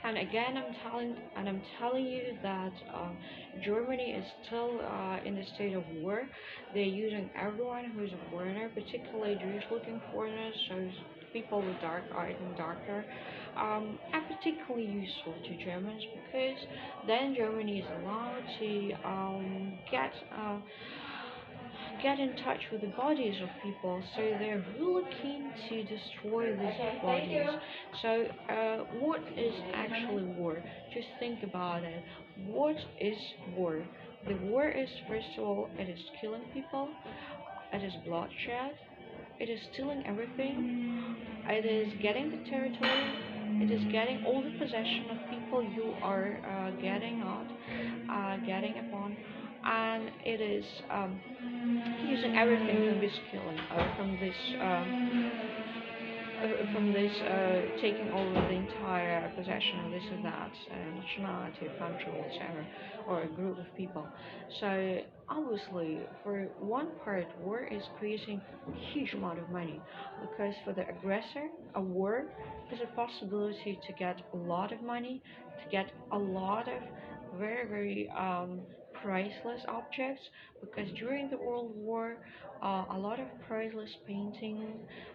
And again, I'm telling you that Germany is still in the state of war. They're using everyone who is a foreigner, particularly Jewish-looking foreigners, so people with dark eyes and darker, are particularly useful to Germans because then Germany is allowed to get in touch with the bodies of people. So they're really keen to destroy these bodies. So what is actually war? Just think about it. What is war? The war is, first of all, it is killing people, it is bloodshed, it is stealing everything, it is getting the territory, it is getting all the possession of people you are getting upon, and it is using everything from this killing, from this taking over the entire possession of this or that nationality, country, whatever, or a group of people. So obviously, for one part, war is creating a huge amount of money because for the aggressor, a war is a possibility to get a lot of money, to get a lot of very, very priceless objects because during the World War, a lot of priceless paintings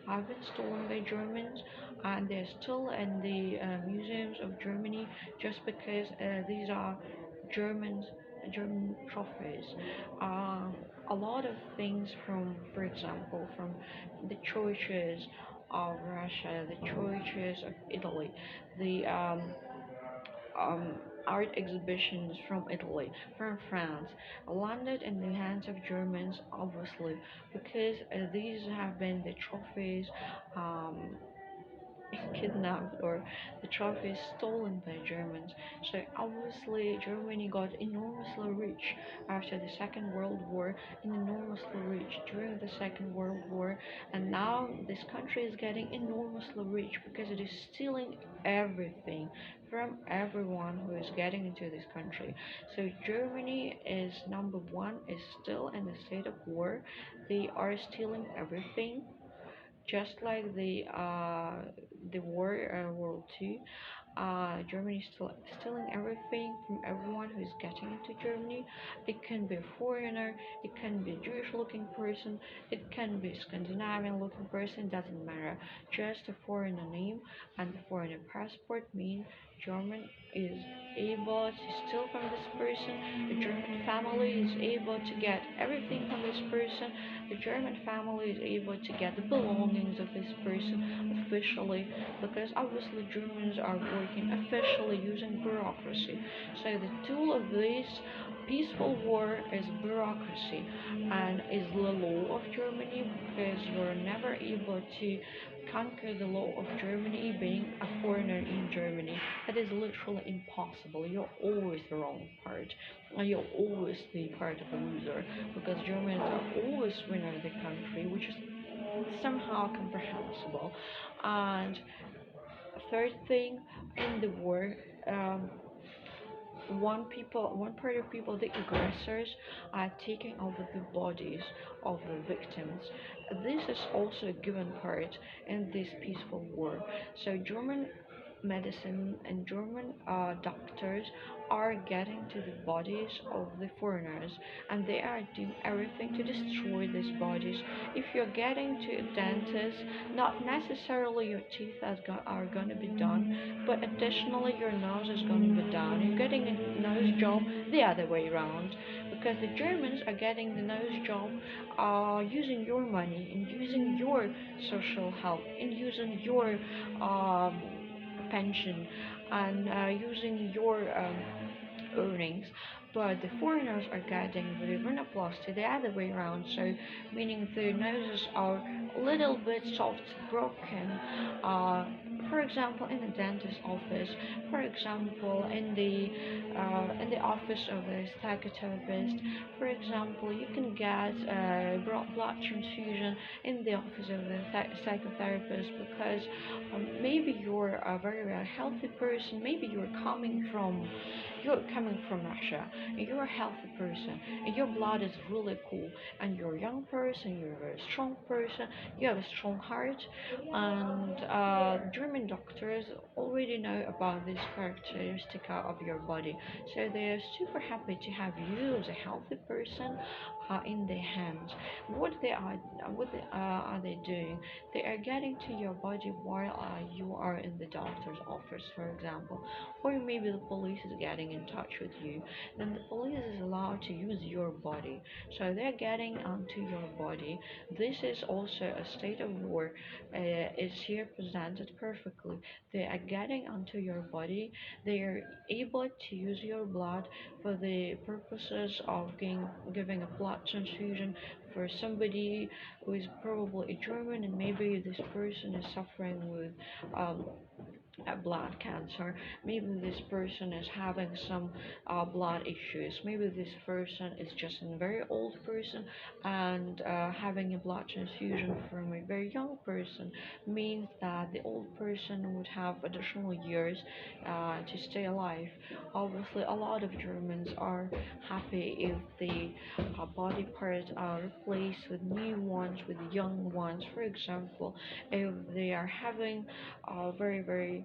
have been stolen by Germans, and they're still in the museums of Germany just because these are Germans, German trophies. A lot of things from, for example, from the churches of Russia, the churches of Italy, the um, art exhibitions from Italy, from France, landed in the hands of Germans, obviously, because these have been the trophies um, kidnapped or the trophies stolen by Germans. So obviously Germany got enormously rich after the Second World War and enormously rich during the Second World War, and now this country is getting enormously rich because it is stealing everything from everyone who is getting into this country. So Germany is number one, is still in a state of war. They are stealing everything just like the war World Two. Germany is still stealing everything from everyone who is getting into Germany. It can be a foreigner, it can be a Jewish-looking person, it can be a Scandinavian-looking person. Doesn't matter. Just a foreigner name and a foreigner passport mean German is able to steal from this person. The German family is able to get everything from this person. The German family is able to get the belongings of this person officially, because obviously Germans are working officially using bureaucracy. So the tool of this peaceful war is bureaucracy and is the law of Germany, because you're never able to conquer the law of Germany being a foreigner in Germany. That is literally impossible. You're always the wrong part, and you're always the part of a loser, because Germans are always winner of the country, which is somehow comprehensible. And third thing, in the war, um, one part of people, the aggressors, are taking over the bodies of the victims. This is also a given part in this peaceful war. So German medicine and German doctors are getting to the bodies of the foreigners, and they are doing everything to destroy these bodies. If you're getting to a dentist, not necessarily your teeth are going to be done, but additionally your nose is going to be done. You're getting a nose job the other way around, because the Germans are getting the nose job using your money and using your social help and using your pension and using your earnings. But the foreigners are getting the rhinoplasty the other way around, so meaning their noses are a little bit soft, broken. Uh, for example, in the dentist office, for example, in the office of a psychotherapist, for example, you can get blood transfusion in the office of the psychotherapist, because maybe you're a very, very healthy person, maybe you're coming from you're coming from Russia, and you're a healthy person, and your blood is really cool, and you're a young person, you're a very strong person, you have a strong heart, and German doctors already know about this characteristic of your body, so they are super happy to have you as a healthy person in their hands. What are they doing? They are getting to your body while you are in the doctor's office, for example, or maybe the police is getting in touch with you. Then the police is allowed to use your body, so they're getting onto your body. This is also a state of war. Is here presented perfectly. They are getting onto your body. They are able to use your blood for the purposes of giving a blood transfusion for somebody who is probably a German, and maybe this person is suffering with um, blood cancer. Maybe this person is having some blood issues. Maybe this person is just a very old person, and having a blood transfusion from a very young person means that the old person would have additional years to stay alive. Obviously, a lot of Germans are happy if the body parts are replaced with new ones, with young ones. For example, if they are having very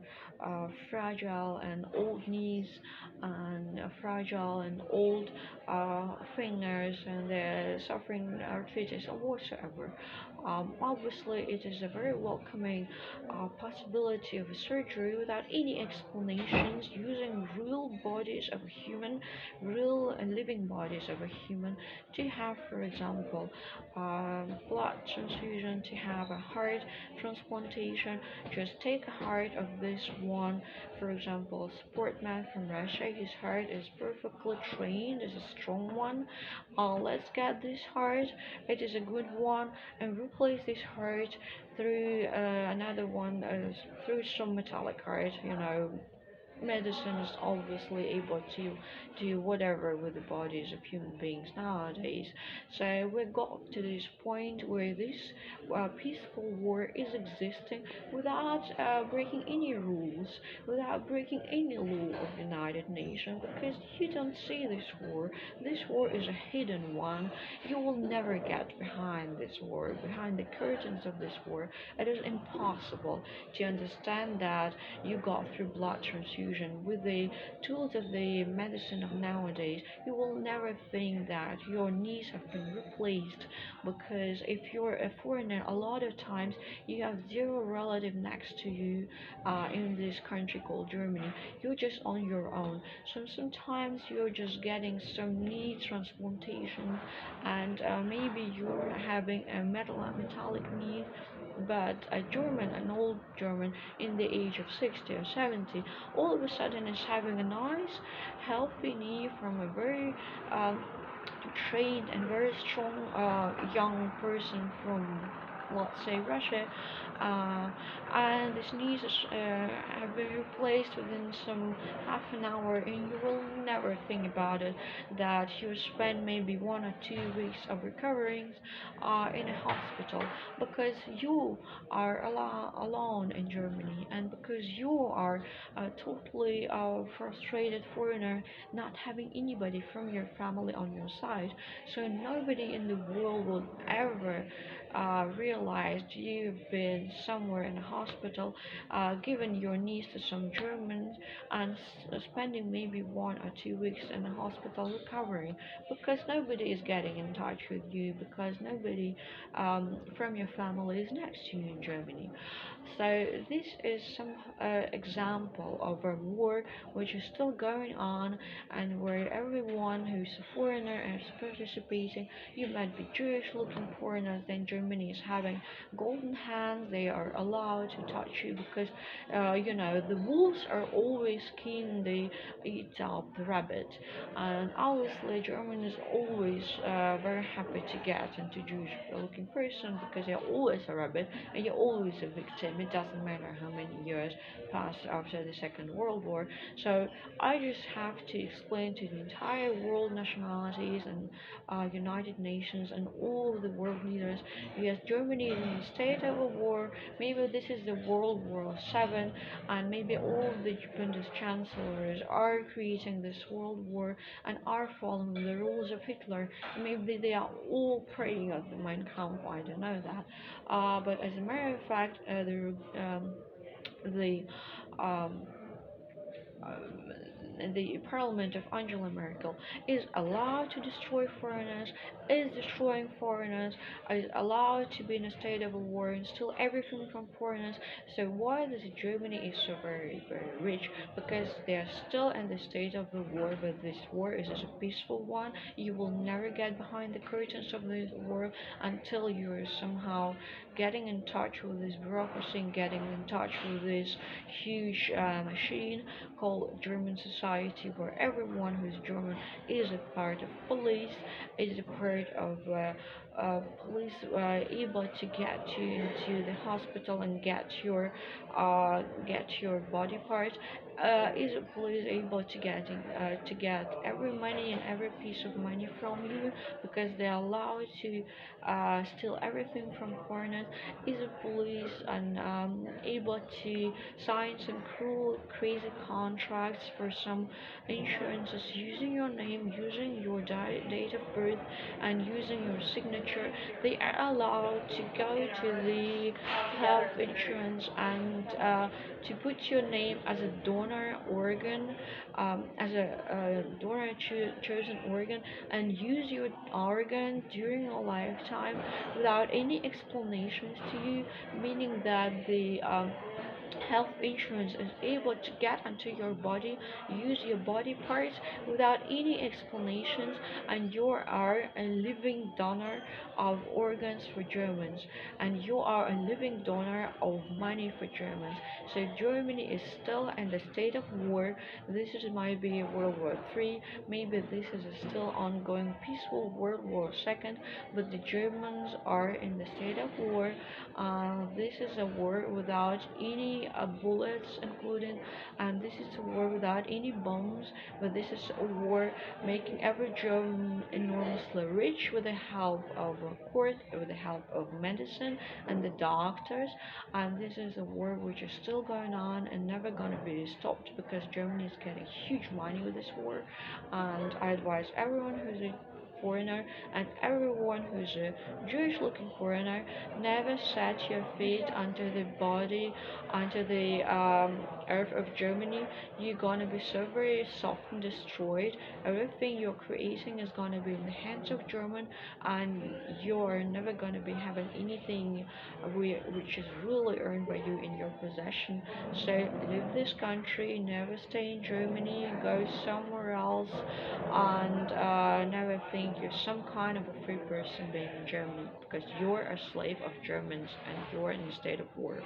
fragile and old knees, and fragile and old fingers, and they're suffering arthritis or whatsoever. Obviously, it is a very welcoming possibility of a surgery without any explanations, using real bodies of a human, real and living bodies of a human, to have, for example, blood transfusion, to have a heart transplantation. Just take a heart of this one, for example, sportman from Russia. His heart is perfectly trained, is a strong one. Let's get this heart, it is a good one, and replace this heart through another one, through some metallic heart. Medicine is obviously able to do whatever with the bodies of human beings nowadays. So we got to this point where this peaceful war is existing without breaking any rules, without breaking any law of the United Nations, because you don't see this war. This war is a hidden one. You will never get behind this war, behind the curtains of this war. It is impossible to understand that you got through blood transfusion with the tools of the medicine of nowadays. You will never think that your knees have been replaced, because if you're a foreigner, a lot of times you have zero relative next to you in this country called Germany. You're just on your own. So sometimes you're just getting some knee transplantation, and maybe you're having a metallic knee, but a German, an old German in the age of 60 or 70, all of a sudden is having a nice, healthy knee from a very trained and very strong young person from, let's say, Russia, uh, and the sneezes have been replaced within some half an hour, and you will never think about it that you spend maybe 1 or 2 weeks of recovering in a hospital, because you are alone in Germany, and because you are a totally frustrated foreigner, not having anybody from your family on your side. So nobody in the world will ever realize you've been somewhere in a hospital, given your needs to some Germans, and spending maybe 1 or 2 weeks in the hospital recovering, because nobody is getting in touch with you, because nobody from your family is next to you in Germany. So this is some example of a war which is still going on, and where everyone who's a foreigner is participating. You might be Jewish looking foreigners, then Germany is having golden hands. They are allowed to touch you, because the wolves are always keen. They eat up the rabbit, and obviously Germany is always very happy to get into Jewish looking person, because you're always a rabbit and you're always a victim. It doesn't matter how many years passed after the Second World War. So I just have to explain to the entire world nationalities and United Nations and all the world leaders, yes, Germany is in a state of a war. Maybe this is the World War Seven, and maybe all the Bundeschancellors chancellors are creating this world war and are following the rules of Hitler. Maybe they are all praying at the Mein Kampf. I don't know that, but as a matter of fact, the um, the parliament of Angela Merkel is allowed to destroy foreigners, is destroying foreigners, is allowed to be in a state of a war and steal everything from foreigners. So why does Germany is so very, very rich? Because they are still in the state of the war, but this war is a peaceful one. You will never get behind the curtains of this war until you're somehow getting in touch with this bureaucracy and getting in touch with this huge machine called German society, where everyone who's German is a part of police, is a part of police able to get you into the hospital and get your body part. Is a police able to get every money and every piece of money from you because they're allowed to steal everything from foreigners? Is a police and able to sign some cruel, crazy contracts for some insurances using your name, using your date of birth, and using your signature? They are allowed to go to the health insurance and to put your name as a donor organ, as a donor chosen organ, and use your organ during your lifetime without any explanations to you, meaning that the health insurance is able to get into your body, use your body parts without any explanations, and you are a living donor of organs for Germans, and you are a living donor of money for Germans. So Germany is still in the state of war. This is might be World War III, maybe this is a still ongoing peaceful World War II, but the Germans are in the state of war. This is a war without any bullets including, and this is a war without any bombs, but this is a war making every German enormously rich with the help of a court, with the help of medicine and the doctors. And this is a war which is still going on and never gonna be stopped because Germany is getting huge money with this war. And I advise everyone who's a foreigner and everyone who's a Jewish looking foreigner, never set your feet onto the body, onto the earth of Germany. You're gonna be so very soft and destroyed. Everything you're creating is gonna be in the hands of German, and you're never gonna be having anything which is really earned by you in your possession. So leave this country, never stay in Germany, go somewhere else, and never think you're some kind of a free person being in Germany because you're a slave of Germans and you're in a state of war.